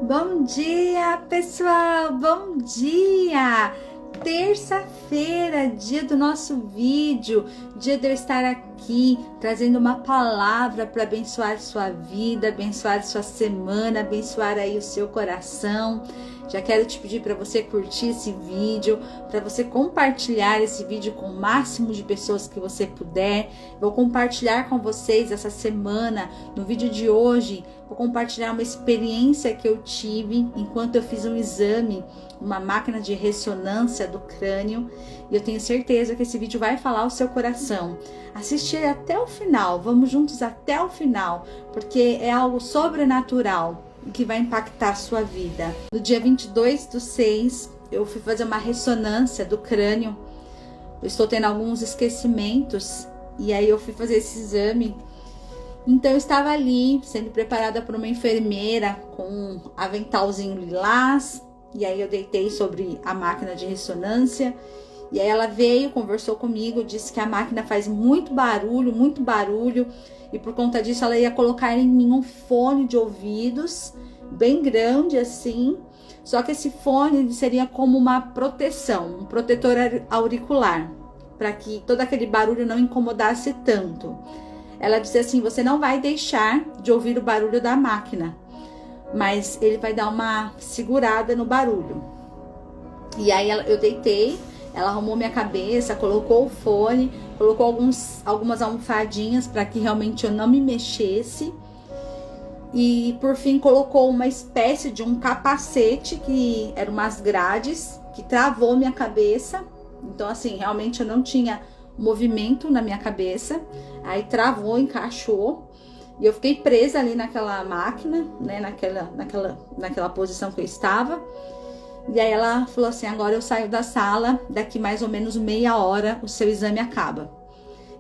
Bom dia, pessoal! Bom dia! Terça-feira, dia do nosso vídeo, dia de eu estar aqui trazendo uma palavra para abençoar sua vida, abençoar sua semana, abençoar aí o seu coração. Já quero te pedir para você curtir esse vídeo, para você compartilhar esse vídeo com o máximo de pessoas que você puder. Vou compartilhar com vocês essa semana, no vídeo de hoje, vou compartilhar uma experiência que eu tive enquanto eu fiz um exame, uma máquina de ressonância do crânio. E eu tenho certeza que esse vídeo vai falar ao seu coração. Assiste ele até o final, vamos juntos até o final, porque é algo sobrenatural que vai impactar a sua vida. No dia 22/6, eu fui fazer uma ressonância do crânio. Eu estou tendo alguns esquecimentos e aí eu fui fazer esse exame. Então eu estava ali sendo preparada por uma enfermeira com um aventalzinho lilás. E aí eu deitei sobre a máquina de ressonância. E aí ela veio, conversou comigo, disse que a máquina faz muito barulho. E por conta disso ela ia colocar em mim um fone de ouvidos, bem grande assim. Só que esse fone seria como uma proteção, um protetor auricular, para que todo aquele barulho não incomodasse tanto. Ela disse assim, você não vai deixar de ouvir o barulho da máquina, mas ele vai dar uma segurada no barulho. E aí eu deitei, ela arrumou minha cabeça, colocou o fone, colocou algumas almofadinhas para que realmente eu não me mexesse. E por fim colocou uma espécie de um capacete, que eram umas grades, que travou minha cabeça. Então assim, realmente eu não tinha movimento na minha cabeça. Aí travou, encaixou. E eu fiquei presa ali naquela máquina, né, naquela posição que eu estava. E aí ela falou assim, agora eu saio da sala, daqui mais ou menos meia hora o seu exame acaba.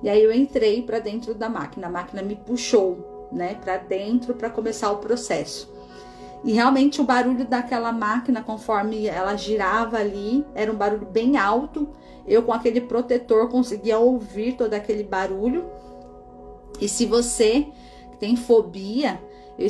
E aí eu entrei para dentro da máquina, a máquina me puxou, né, para dentro para começar o processo. E realmente o barulho daquela máquina, conforme ela girava ali, era um barulho bem alto. Eu com aquele protetor conseguia ouvir todo aquele barulho. E se você tem fobia, eu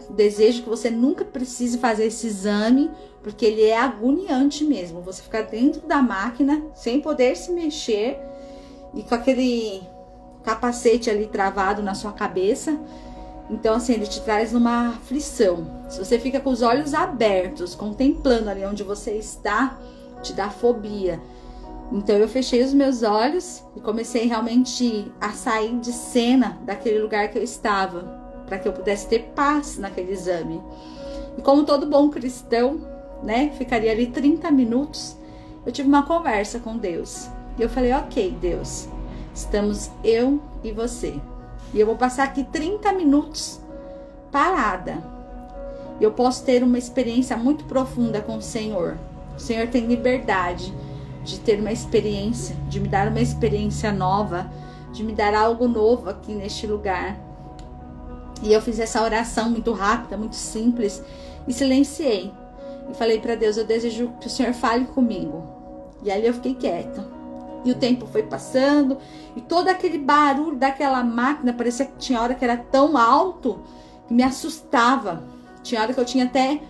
desejo que você nunca precise fazer esse exame, porque ele é agoniante mesmo. Você ficar dentro da máquina, sem poder se mexer, e com aquele capacete ali travado na sua cabeça. Então assim, ele te traz numa aflição. Se você fica com os olhos abertos, contemplando ali onde você está, te dá fobia. Então eu fechei os meus olhos e comecei realmente a sair de cena daquele lugar que eu estava, para que eu pudesse ter paz naquele exame. E como todo bom cristão, né, ficaria ali 30 minutos, eu tive uma conversa com Deus. E eu falei, ok, Deus, estamos eu e você. E eu vou passar aqui 30 minutos parada. E eu posso ter uma experiência muito profunda com o Senhor. O Senhor tem liberdade de ter uma experiência, de me dar uma experiência nova, de me dar algo novo aqui neste lugar. E eu fiz essa oração muito rápida, muito simples, e silenciei. E falei para Deus, eu desejo que o Senhor fale comigo. E ali eu fiquei quieta. E o tempo foi passando, e todo aquele barulho daquela máquina, parecia que tinha hora que era tão alto, que me assustava. Tinha hora que eu tinha até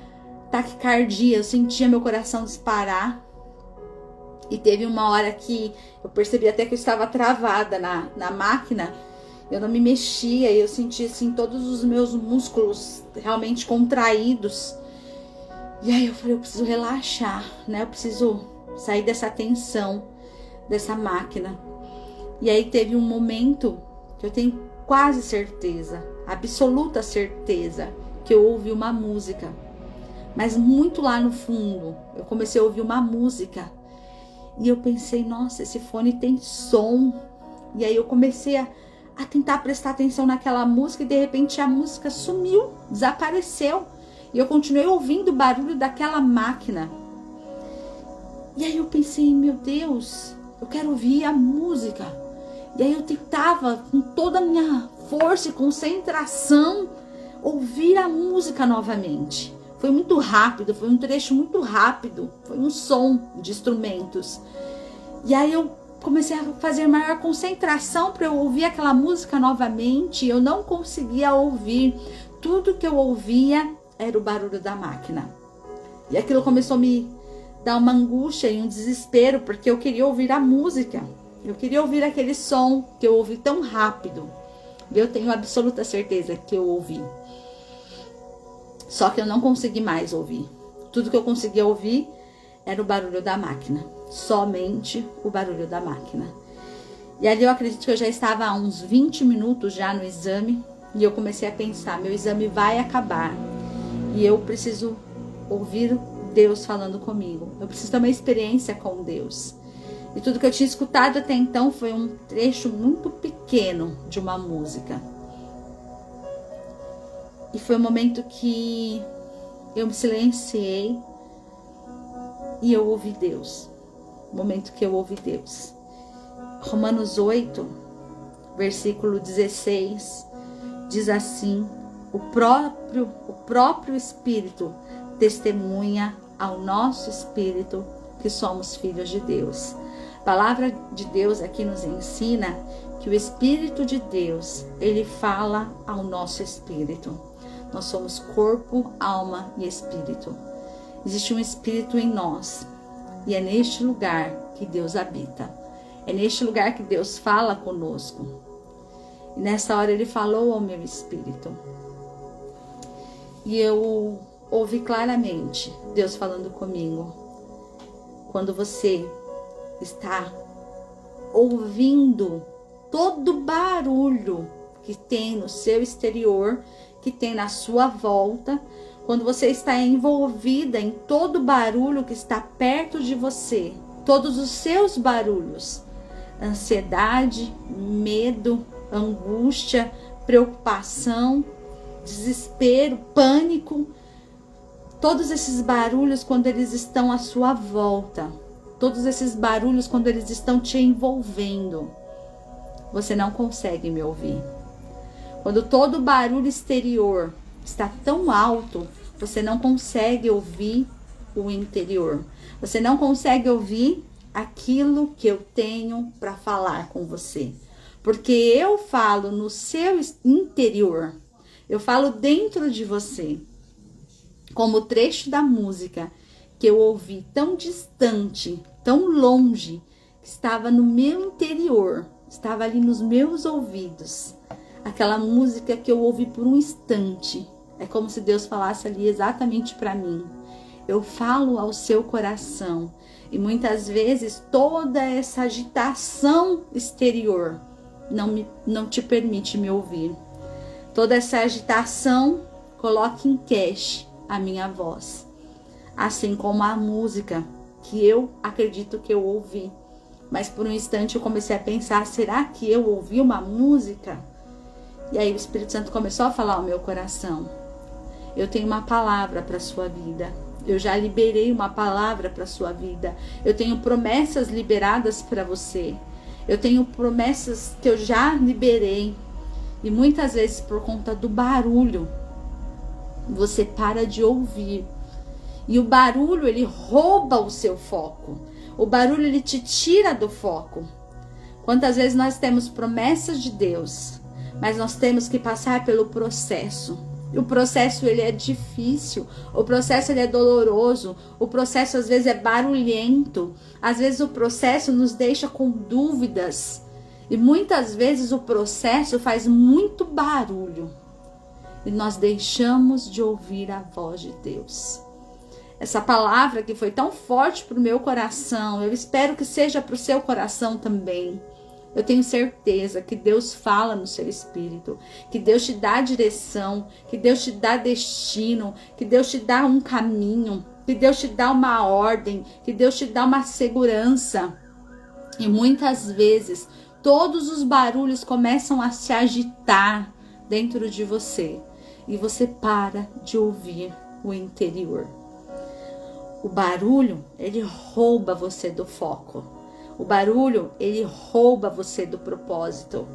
taquicardia, eu sentia meu coração disparar. E teve uma hora que eu percebi até que eu estava travada na máquina. Eu não me mexia e eu sentia assim todos os meus músculos realmente contraídos. E aí eu falei, eu preciso relaxar, né? Eu preciso sair dessa tensão, dessa máquina. E aí teve um momento que eu tenho quase certeza, absoluta certeza, que eu ouvi uma música. Mas muito lá no fundo, eu comecei a ouvir uma música. E eu pensei, nossa, esse fone tem som. E aí eu comecei a tentar prestar atenção naquela música e de repente a música sumiu, desapareceu. E eu continuei ouvindo o barulho daquela máquina. E aí eu pensei, meu Deus, eu quero ouvir a música. E aí eu tentava com toda a minha força e concentração ouvir a música novamente. Foi muito rápido, foi um trecho muito rápido, foi um som de instrumentos. E aí eu comecei a fazer maior concentração para eu ouvir aquela música novamente. Eu não conseguia ouvir. Tudo que eu ouvia era o barulho da máquina. E aquilo começou a me dar uma angústia e um desespero, porque eu queria ouvir a música. Eu queria ouvir aquele som que eu ouvi tão rápido. E eu tenho absoluta certeza que eu ouvi. Só que eu não consegui mais ouvir. Tudo que eu conseguia ouvir era o barulho da máquina. Somente o barulho da máquina. E ali eu acredito que eu já estava há uns 20 minutos já no exame. E eu comecei a pensar, meu exame vai acabar. E eu preciso ouvir Deus falando comigo. Eu preciso ter uma experiência com Deus. E tudo que eu tinha escutado até então foi um trecho muito pequeno de uma música. E foi um momento que eu me silenciei e eu ouvi Deus. O momento que eu ouvi Deus. Romanos 8, versículo 16, diz assim: o próprio Espírito testemunha ao nosso espírito que somos filhos de Deus. A palavra de Deus aqui nos ensina que o Espírito de Deus, ele fala ao nosso espírito. Nós somos corpo, alma e espírito. Existe um espírito em nós e é neste lugar que Deus habita. É neste lugar que Deus fala conosco. E nessa hora ele falou ao meu espírito. E eu ouvi claramente Deus falando comigo. Quando você está ouvindo todo barulho que tem no seu exterior, que tem na sua volta, quando você está envolvida em todo barulho que está perto de você, todos os seus barulhos, ansiedade, medo, angústia, preocupação, desespero, pânico, todos esses barulhos quando eles estão à sua volta, todos esses barulhos quando eles estão te envolvendo, você não consegue me ouvir. Quando todo barulho exterior está tão alto, você não consegue ouvir o interior. Você não consegue ouvir aquilo que eu tenho para falar com você. Porque eu falo no seu interior. Eu falo dentro de você. Como o trecho da música que eu ouvi tão distante, tão longe, que estava no meu interior, estava ali nos meus ouvidos. Aquela música que eu ouvi por um instante. É como se Deus falasse ali exatamente para mim. Eu falo ao seu coração. E muitas vezes toda essa agitação exterior não te permite me ouvir. Toda essa agitação coloca em cache a minha voz. Assim como a música que eu acredito que eu ouvi. Mas por um instante eu comecei a pensar, será que eu ouvi uma música? E aí o Espírito Santo começou a falar ao meu coração. Eu tenho uma palavra para a sua vida. Eu já liberei uma palavra para a sua vida. Eu tenho promessas liberadas para você. Eu tenho promessas que eu já liberei. E muitas vezes por conta do barulho, você para de ouvir. E o barulho, ele rouba o seu foco. O barulho, ele te tira do foco. Quantas vezes nós temos promessas de Deus, mas nós temos que passar pelo processo. O processo, ele é difícil, o processo, ele é doloroso, o processo às vezes é barulhento, às vezes o processo nos deixa com dúvidas e muitas vezes o processo faz muito barulho e nós deixamos de ouvir a voz de Deus. Essa palavra que foi tão forte para o meu coração, eu espero que seja para o seu coração também. Eu tenho certeza que Deus fala no seu espírito, que Deus te dá direção, que Deus te dá destino, que Deus te dá um caminho, que Deus te dá uma ordem, que Deus te dá uma segurança. E muitas vezes todos os barulhos começam a se agitar dentro de você e você para de ouvir o interior. O barulho, ele rouba você do foco. O barulho, ele rouba você do propósito.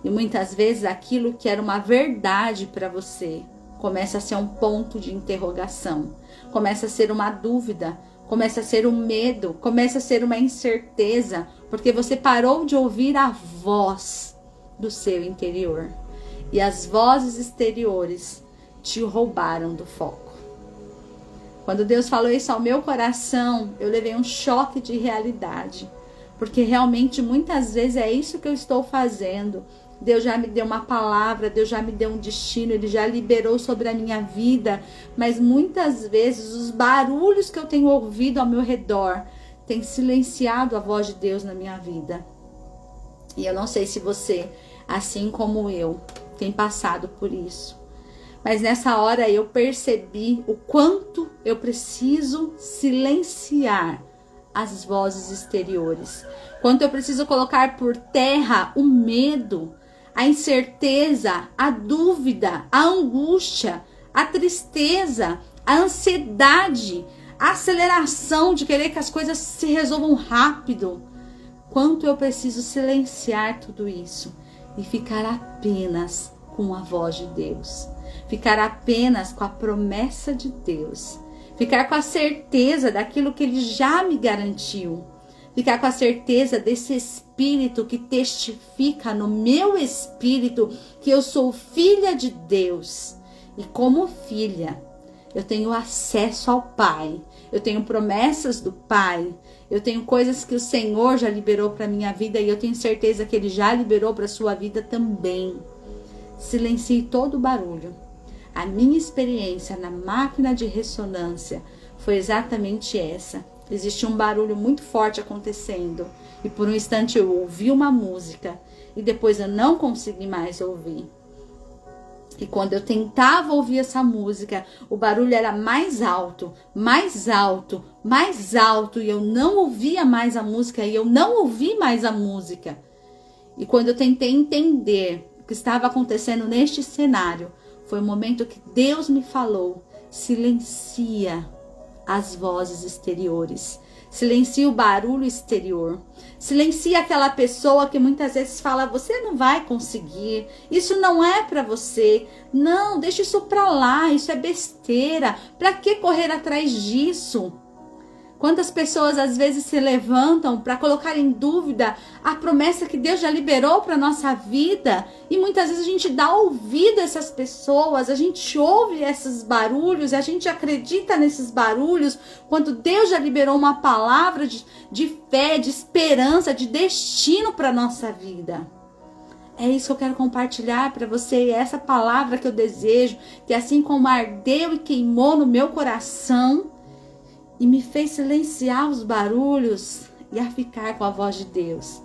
E muitas vezes aquilo que era uma verdade para você começa a ser um ponto de interrogação. Começa a ser uma dúvida, começa a ser um medo, começa a ser uma incerteza, porque você parou de ouvir a voz do seu interior. E as vozes exteriores te roubaram do foco. Quando Deus falou isso ao meu coração, eu levei um choque de realidade. Porque realmente muitas vezes é isso que eu estou fazendo. Deus já me deu uma palavra, Deus já me deu um destino, Ele já liberou sobre a minha vida. Mas muitas vezes os barulhos que eu tenho ouvido ao meu redor têm silenciado a voz de Deus na minha vida. E eu não sei se você, assim como eu, tem passado por isso. Mas nessa hora eu percebi o quanto eu preciso silenciar as vozes exteriores. Quanto eu preciso colocar por terra o medo, a incerteza, a dúvida, a angústia, a tristeza, a ansiedade, a aceleração de querer que as coisas se resolvam rápido. Quanto eu preciso silenciar tudo isso e ficar apenas com a voz de Deus. Ficar apenas com a promessa de Deus. Ficar com a certeza daquilo que Ele já me garantiu. Ficar com a certeza desse Espírito que testifica no meu espírito que eu sou filha de Deus. E como filha, eu tenho acesso ao Pai. Eu tenho promessas do Pai. Eu tenho coisas que o Senhor já liberou para a minha vida e eu tenho certeza que Ele já liberou para a sua vida também. Silencie todo o barulho. A minha experiência na máquina de ressonância foi exatamente essa. Existia um barulho muito forte acontecendo. E por um instante eu ouvi uma música. E depois eu não consegui mais ouvir. E quando eu tentava ouvir essa música, o barulho era mais alto, mais alto, mais alto. E eu não ouvia mais a música. E eu não ouvi mais a música. E quando eu tentei entender o que estava acontecendo neste cenário, foi o momento que Deus me falou: silencia as vozes exteriores. Silencia o barulho exterior. Silencia aquela pessoa que muitas vezes fala: você não vai conseguir. Isso não é para você. Não, deixa isso para lá. Isso é besteira. Para que correr atrás disso? Quantas pessoas às vezes se levantam para colocar em dúvida a promessa que Deus já liberou para a nossa vida. E muitas vezes a gente dá ouvido a essas pessoas, a gente ouve esses barulhos, a gente acredita nesses barulhos, quando Deus já liberou uma palavra de fé, de esperança, de destino para a nossa vida. É isso que eu quero compartilhar para você, e essa palavra que eu desejo, que assim como ardeu e queimou no meu coração, e me fez silenciar os barulhos e a ficar com a voz de Deus.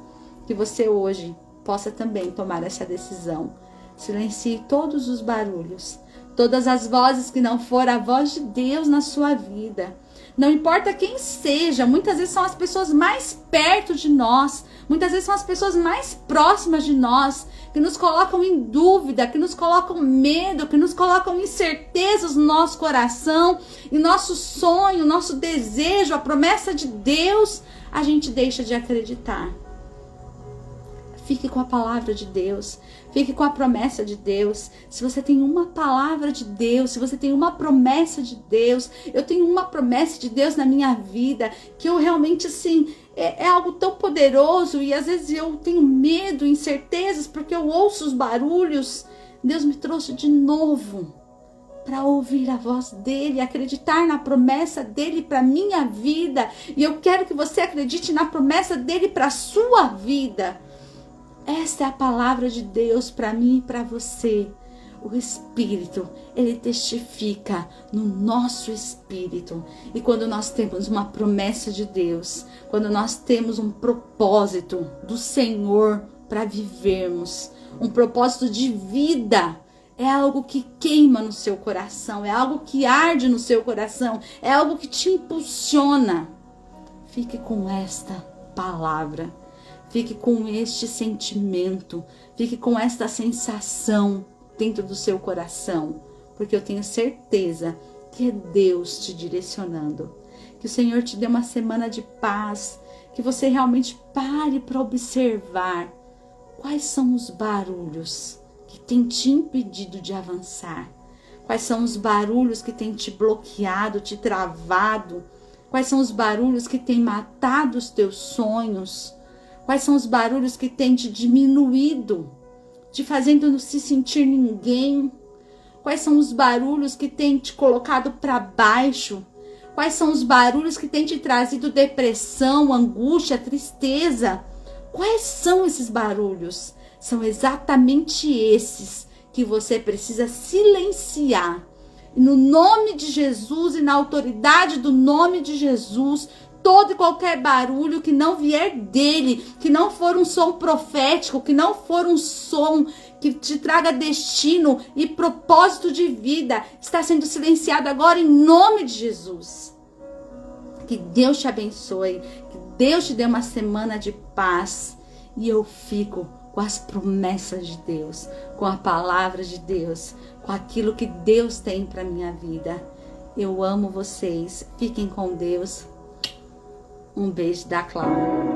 Que você hoje possa também tomar essa decisão. Silencie todos os barulhos, todas as vozes que não for a voz de Deus na sua vida. Não importa quem seja, muitas vezes são as pessoas mais perto de nós, muitas vezes são as pessoas mais próximas de nós, que nos colocam em dúvida, que nos colocam medo, que nos colocam incertezas no nosso coração, e nosso sonho, nosso desejo, a promessa de Deus, a gente deixa de acreditar. Fique com a palavra de Deus. Fique com a promessa de Deus. Se você tem uma palavra de Deus, se você tem uma promessa de Deus, eu tenho uma promessa de Deus na minha vida, que eu realmente, assim, é algo tão poderoso, e às vezes eu tenho medo, incertezas, porque eu ouço os barulhos. Deus me trouxe de novo para ouvir a voz dele, acreditar na promessa dele para minha vida. E eu quero que você acredite na promessa dele para a sua vida. Esta é a palavra de Deus para mim e para você. O Espírito, ele testifica no nosso espírito. E quando nós temos uma promessa de Deus, quando nós temos um propósito do Senhor para vivermos, um propósito de vida, é algo que queima no seu coração, é algo que arde no seu coração, é algo que te impulsiona. Fique com esta palavra. Fique com este sentimento, fique com esta sensação dentro do seu coração, porque eu tenho certeza que é Deus te direcionando. Que o Senhor te dê uma semana de paz, que você realmente pare para observar quais são os barulhos que têm te impedido de avançar, quais são os barulhos que têm te bloqueado, te travado, quais são os barulhos que têm matado os teus sonhos. Quais são os barulhos que têm te diminuído, te fazendo se sentir ninguém? Quais são os barulhos que têm te colocado para baixo? Quais são os barulhos que têm te trazido depressão, angústia, tristeza? Quais são esses barulhos? São exatamente esses que você precisa silenciar. E no nome de Jesus e na autoridade do nome de Jesus, todo e qualquer barulho que não vier dele, que não for um som profético, que não for um som que te traga destino e propósito de vida, está sendo silenciado agora em nome de Jesus. Que Deus te abençoe, que Deus te dê uma semana de paz. E eu fico com as promessas de Deus, com a palavra de Deus, com aquilo que Deus tem para minha vida. Eu amo vocês. Fiquem com Deus. Um beijo da Cláudia.